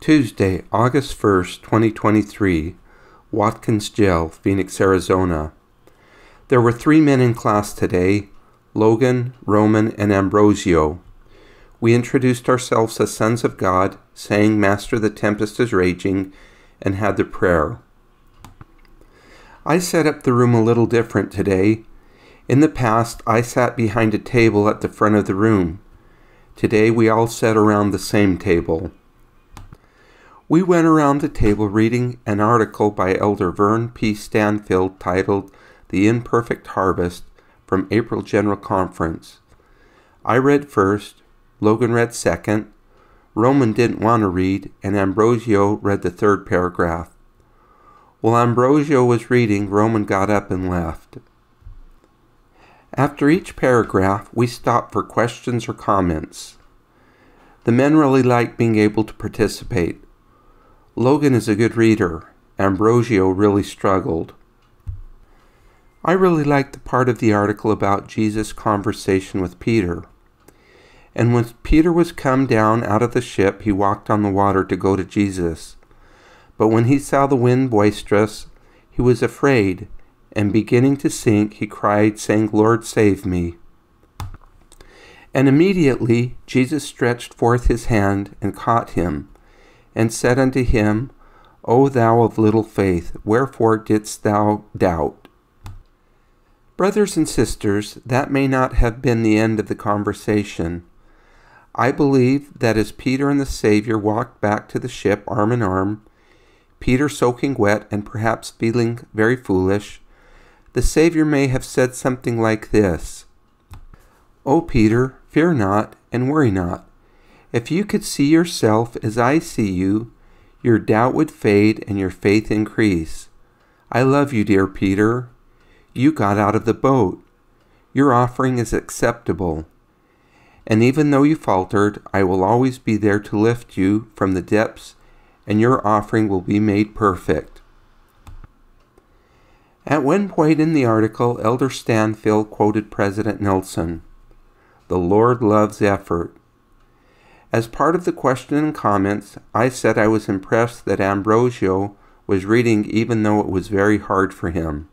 Tuesday, August 1st, 2023, Watkins Jail, Phoenix, Arizona. There were 3 men in class today, Logan, Roman, and Ambrosio. We introduced ourselves as sons of God, sang Master, the Tempest is Raging, and had the prayer. I set up the room a little different today. In the past, I sat behind a table at the front of the room. Today, we all sat around the same table. We went around the table reading an article by Elder Vern P. Stanfield titled The Imperfect Harvest from April General Conference. I read first, Logan read second, Roman didn't want to read, and Ambrosio read the third paragraph. While Ambrosio was reading, Roman got up and left. After each paragraph, we stopped for questions or comments. The men really liked being able to participate. Logan is a good reader. Ambrosio really struggled. I really liked the part of the article about Jesus' conversation with Peter. And when Peter was come down out of the ship, he walked on the water to go to Jesus. But when he saw the wind boisterous, he was afraid, and beginning to sink, he cried, saying, Lord, save me. And immediately Jesus stretched forth his hand and caught him, and said unto him, O thou of little faith, wherefore didst thou doubt? Brothers and sisters, that may not have been the end of the conversation. I believe that as Peter and the Savior walked back to the ship arm in arm, Peter soaking wet and perhaps feeling very foolish, the Savior may have said something like this, O Peter, fear not and worry not. If you could see yourself as I see you, your doubt would fade and your faith increase. I love you, dear Peter. You got out of the boat. Your offering is acceptable. And even though you faltered, I will always be there to lift you from the depths, and your offering will be made perfect. At one point in the article, Elder Stanfield quoted President Nelson, The Lord loves effort. As part of the question and comments, I said I was impressed that Ambrosio was reading even though it was very hard for him.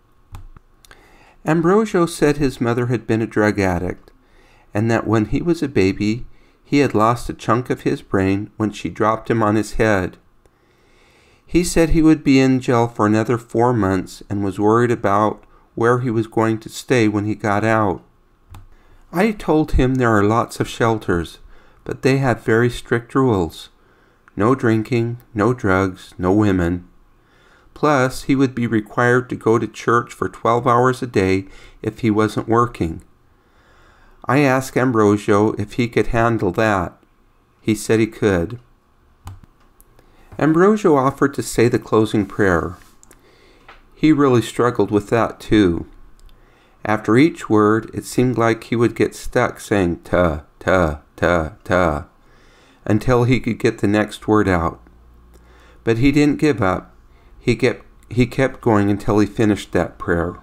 Ambrosio said his mother had been a drug addict, and that when he was a baby, he had lost a chunk of his brain when she dropped him on his head. He said he would be in jail for another 4 months and was worried about where he was going to stay when he got out. I told him there are lots of shelters, but they have very strict rules. No drinking, no drugs, no women. Plus, he would be required to go to church for 12 hours a day if he wasn't working. I asked Ambrosio if he could handle that. He said he could. Ambrosio offered to say the closing prayer. He really struggled with that too. After each word, it seemed like he would get stuck saying ta, ta, ta, ta, until he could get the next word out. But he didn't give up. He kept going until he finished that prayer.